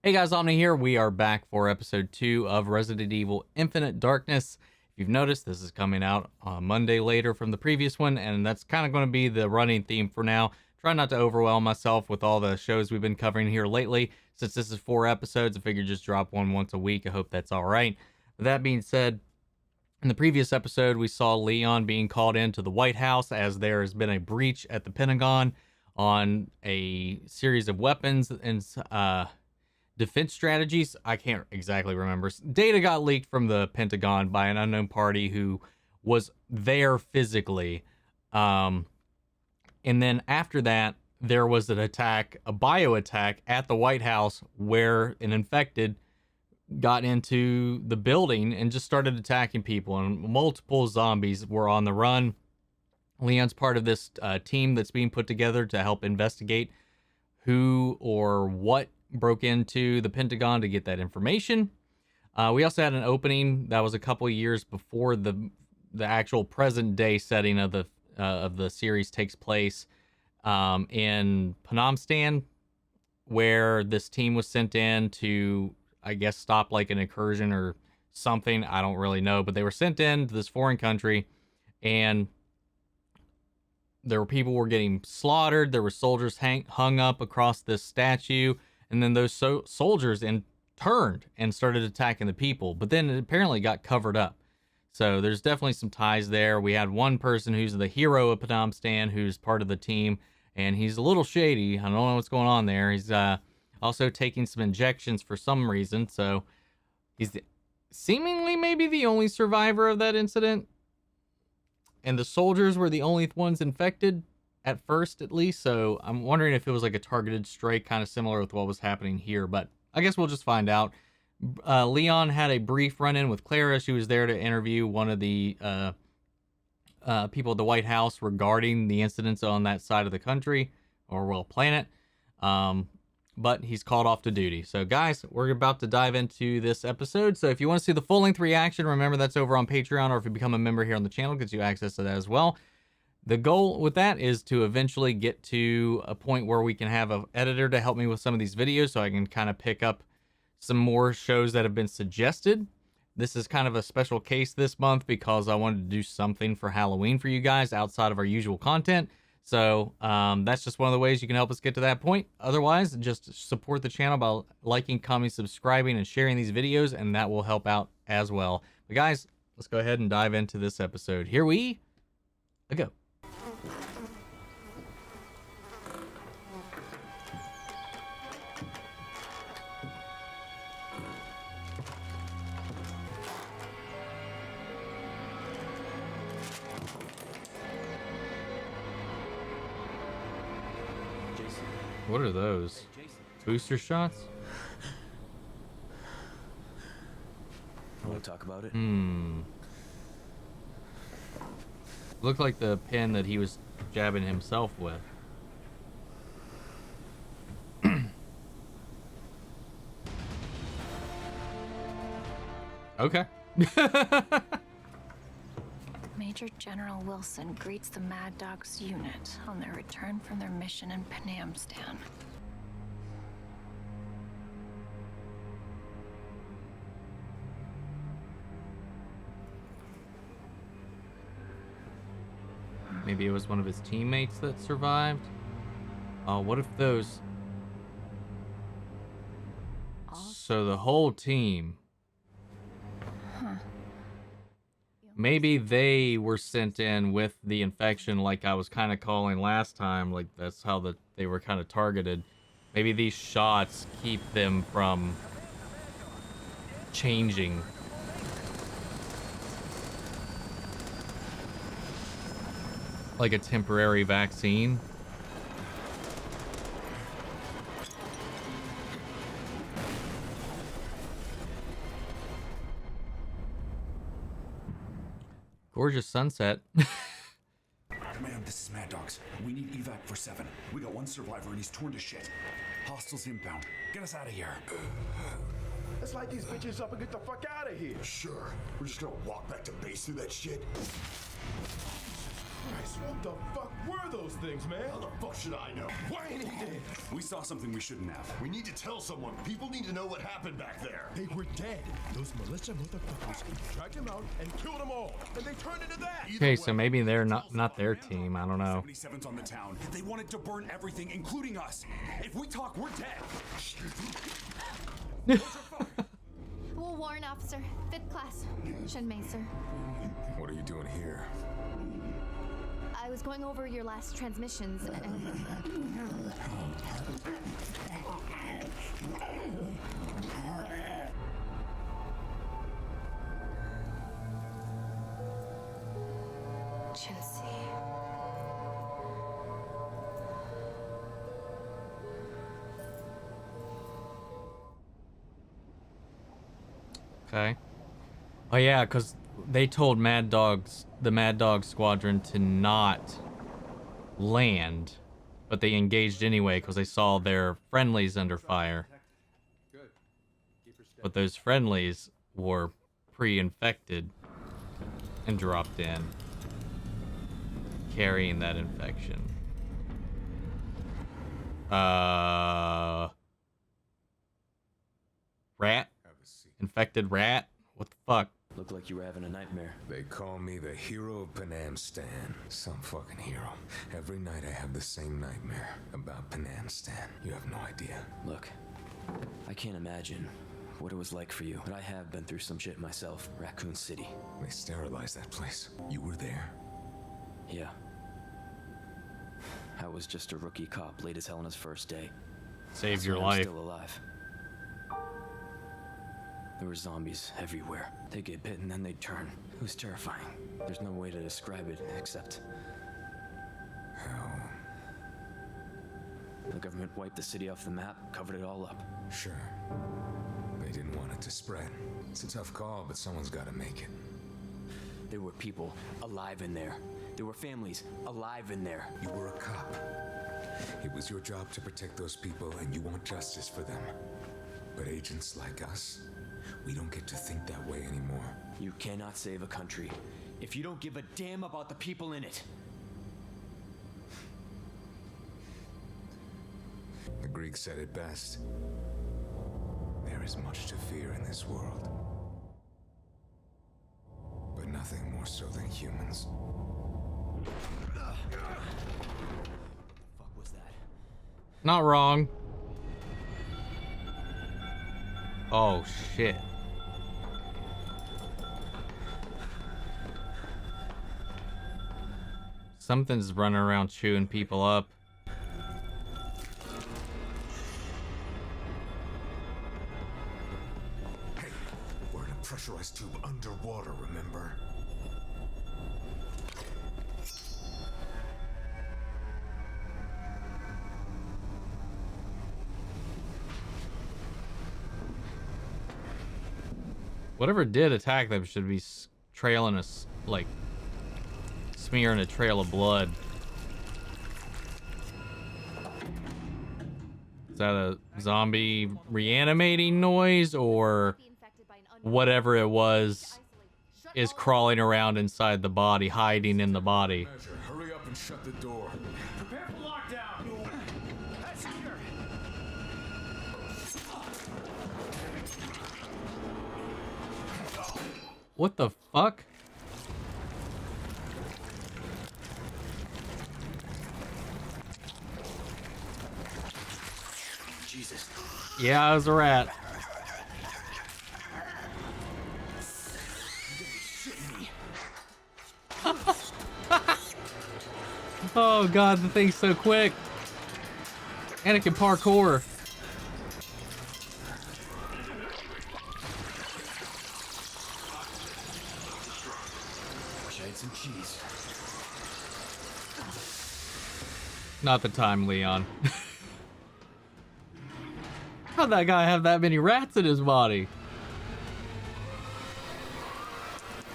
Hey guys, Omni here. We are back for episode 2 of Resident Evil Infinite Darkness. If you've noticed, this is coming out on Monday later from the previous one, and that's kind of going to be the running theme for now. Try not to overwhelm myself with all the shows we've been covering here lately. Since this is 4 episodes, I figured just drop one once a week. I hope that's alright. With that being said, in the previous episode, we saw Leon being called into the White House as there has been a breach at the Pentagon on a series of weapons and defense strategies. I can't exactly remember. Data got leaked from the Pentagon by an unknown party who was there physically. And then after that, there was an attack, a bio attack at the White House where an infected got into the building and just started attacking people, and multiple zombies were on the run. Leon's part of this team that's being put together to help investigate who or what broke into the Pentagon to get that information. We also had an opening that was a couple years before the actual present day setting of the series takes place in Panamstan, where this team was sent in to, I guess, stop like an incursion or something. I don't really know, but they were sent in to this foreign country, and there were people were getting slaughtered. There were soldiers hung up across this statue. And then those soldiers turned and started attacking the people. But then it apparently got covered up. So there's definitely some ties there. We had one person who's the hero of Panamstan who's part of the team. And he's a little shady. I don't know what's going on there. He's also taking some injections for some reason. So he's seemingly maybe the only survivor of that incident. And the soldiers were the only ones infected. At first, at least, so I'm wondering if it was like a targeted strike, kind of similar with what was happening here, but I guess we'll just find out. Leon had a brief run-in with Clara. She was there to interview one of the people at the White House regarding the incidents on that side of the country, or, well, planet, but he's called off to duty. So, guys, we're about to dive into this episode, so if you want to see the full-length reaction, remember that's over on Patreon, or if you become a member here on the channel, it gives you access to that as well. The goal with that is to eventually get to a point where we can have an editor to help me with some of these videos so I can kind of pick up some more shows that have been suggested. This is kind of a special case this month because I wanted to do something for Halloween for you guys outside of our usual content. So that's just one of the ways you can help us get to that point. Otherwise, just support the channel by liking, commenting, subscribing, and sharing these videos, and that will help out as well. But guys, let's go ahead and dive into this episode. Here we go. What are those? Booster shots? Want to talk about it? Looked like the pen that he was jabbing himself with. Okay. Major General Wilson greets the Mad Dogs unit on their return from their mission in Panamstan. Maybe it was one of his teammates that survived. Oh, what if those... So the whole team... Maybe they were sent in with the infection like I was kind of calling last time. Like that's how they were kind of targeted. Maybe these shots keep them from changing. Like a temporary vaccine. Gorgeous sunset. Command, this is Mad Dogs. We need evac for 7. We got one survivor and he's torn to shit. Hostiles inbound. Get us out of here. Let's light these bitches up and get the fuck out of here. Sure. We're just gonna walk back to base through that shit. Christ, what the fuck were those things, man? How the fuck should I know? Why ain't he dead? We saw something we shouldn't have. We need to tell someone. People need to know what happened back there. They were dead. Those militia motherfuckers dragged them out and killed them all. And they turned into that. Okay, so maybe they're not their team. I don't know. 77's on the town. They wanted to burn everything, including us. If we talk, we're dead. Well, warrant officer, 5th class. Shenmei, sir. What are you doing here? I was going over your last transmissions and... Chelsea. Okay. Oh yeah, because they told the Mad Dog Squadron to not land, but they engaged anyway because they saw their friendlies under fire. But those friendlies were pre-infected and dropped in, carrying that infection. Rat? Infected rat? What the fuck? Looked like you were having a nightmare. They call me the hero of Panam Stan. Some fucking hero. Every night I have the same nightmare about Panam Stan. You have no idea. Look, I can't imagine what it was like for you, but I have been through some shit myself. Raccoon City. They sterilized that place. You were there. Yeah. I was just a rookie cop, late as hell on his first day. Saved That's your why I'm life. still alive. There were zombies everywhere. They'd get bit and then they'd turn. It was terrifying. There's no way to describe it except... How? The government wiped the city off the map, covered it all up. Sure. They didn't want it to spread. It's a tough call, but someone's gotta make it. There were people alive in there. There were families alive in there. You were a cop. It was your job to protect those people, and you want justice for them. But agents like us, we don't get to think that way anymore. You cannot save a country if you don't give a damn about the people in it. The Greeks said it best. There is much to fear in this world. But nothing more so than humans. Fuck was that? Not wrong. Oh shit. Something's running around chewing people up. Hey, we're in a pressurized tube underwater, remember? Whatever did attack them should be trailing us, like, smearing a trail of blood. Is that a zombie reanimating noise, or whatever it was is crawling around inside the body, hiding in the body? Measure, hurry up and shut the door. Prepare for lockdown. That's secure. What the fuck? Jesus. Yeah, I was a rat. Oh god, the thing's so quick. And it can parkour. Wish I had some cheese. Not the time, Leon. How'd that guy have that many rats in his body?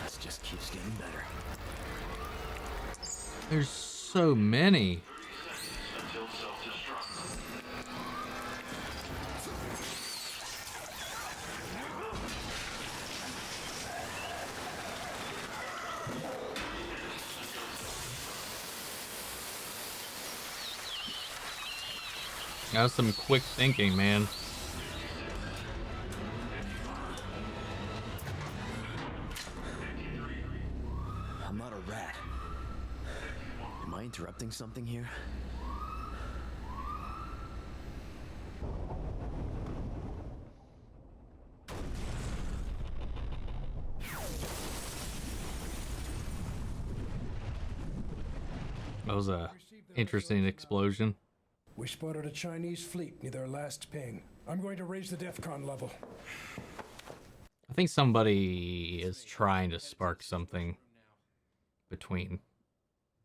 This just keeps getting better. There's so many. That was some quick thinking, man. I'm not a rat. Am I interrupting something here? That was a interesting explosion. We spotted a Chinese fleet near their last ping. I'm going to raise the DEFCON level. I think somebody is trying to spark something between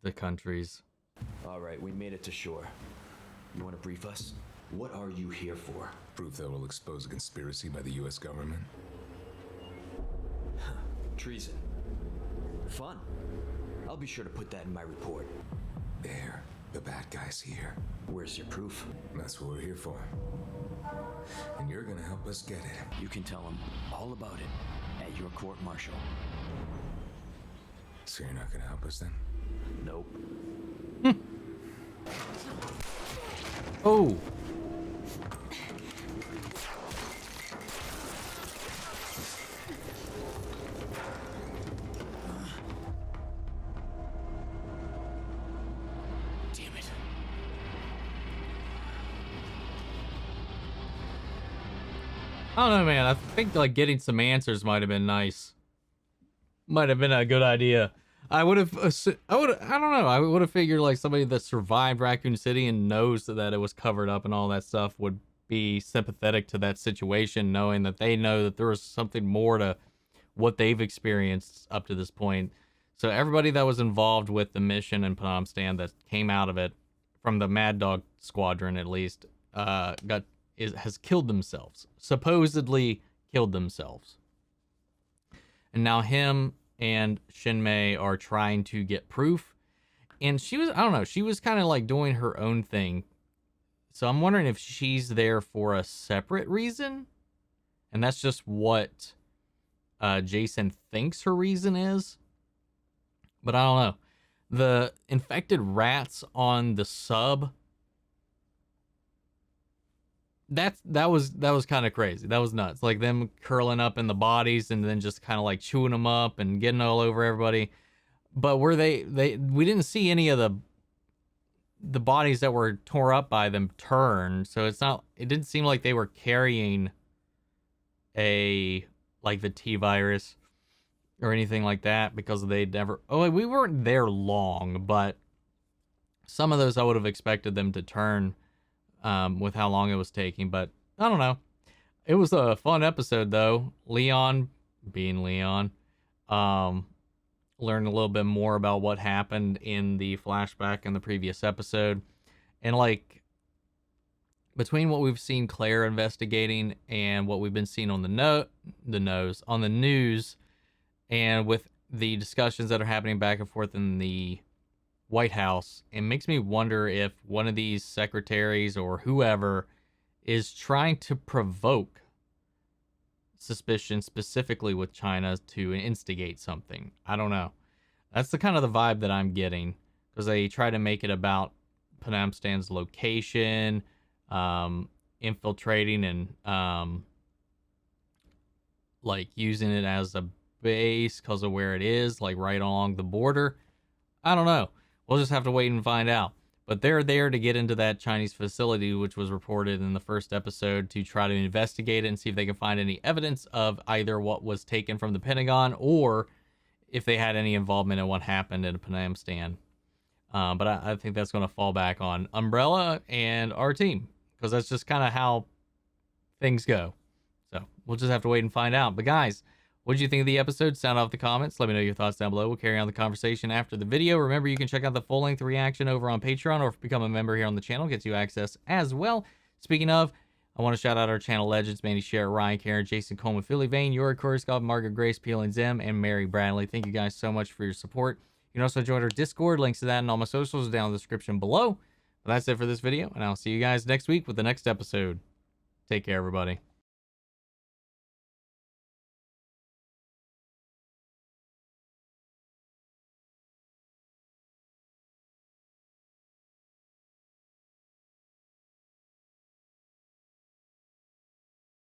the countries. All right, we made it to shore. You want to brief us? What are you here for? Proof that will expose a conspiracy by the US government. Treason. Fun. I'll be sure to put that in my report. There, the bad guy's here. Where's your proof? That's what we're here for. And you're gonna help us get it. You can tell him all about it at your court-martial. So you're not gonna help us then? Nope. Oh! Damn it. I don't know, man. I think like getting some answers might have been nice. Might have been a good idea. I don't know. I would have figured like somebody that survived Raccoon City and knows that it was covered up and all that stuff would be sympathetic to that situation, knowing that they know that there was something more to what they've experienced up to this point. So everybody that was involved with the mission in Phnom Penh that came out of it, from the Mad Dog Squadron at least, has killed themselves. Supposedly killed themselves. And now him and Shinmei are trying to get proof. And she was, I don't know, she was kind of like doing her own thing. So I'm wondering if she's there for a separate reason. And that's just what Jason thinks her reason is. But I don't know. The infected rats on the sub, that was kind of crazy. That was nuts. Like them curling up in the bodies and then just kind of like chewing them up and getting all over everybody. But were we didn't see any of the bodies that were tore up by them turn. So it didn't seem like they were carrying like the T virus or anything like that, because we weren't there long, but some of those I would have expected them to turn with how long it was taking. But I don't know. It was a fun episode though. Leon being Leon, learned a little bit more about what happened in the flashback in the previous episode. And like between what we've seen Claire investigating and what we've been seeing on the news, and with the discussions that are happening back and forth in the White House, it makes me wonder if one of these secretaries or whoever is trying to provoke suspicion specifically with China to instigate something. I don't know. That's the kind of the vibe that I'm getting, because they try to make it about Phnom Penh's location, infiltrating and like using it as a base because of where it is, like right along the border. I don't know. We'll just have to wait and find out. But they're there to get into that Chinese facility, which was reported in the first episode, to try to investigate it and see if they can find any evidence of either what was taken from the Pentagon or if they had any involvement in what happened in Phnom Penh. But I think that's going to fall back on Umbrella and our team, because that's just kind of how things go. So we'll just have to wait and find out. But guys, what did you think of the episode? Sound off the comments. Let me know your thoughts down below. We'll carry on the conversation after the video. Remember, you can check out the full-length reaction over on Patreon, or become a member here on the channel. Gets you access as well. Speaking of, I want to shout out our channel legends: Mandy Sherritt, Ryan Karen, Jason Coleman, Philly Vane, Yuri Korskov, Margaret Grace, Peel and Zim, and Mary Bradley. Thank you guys so much for your support. You can also join our Discord. Links to that and all my socials down in the description below. But that's it for this video, and I'll see you guys next week with the next episode. Take care, everybody.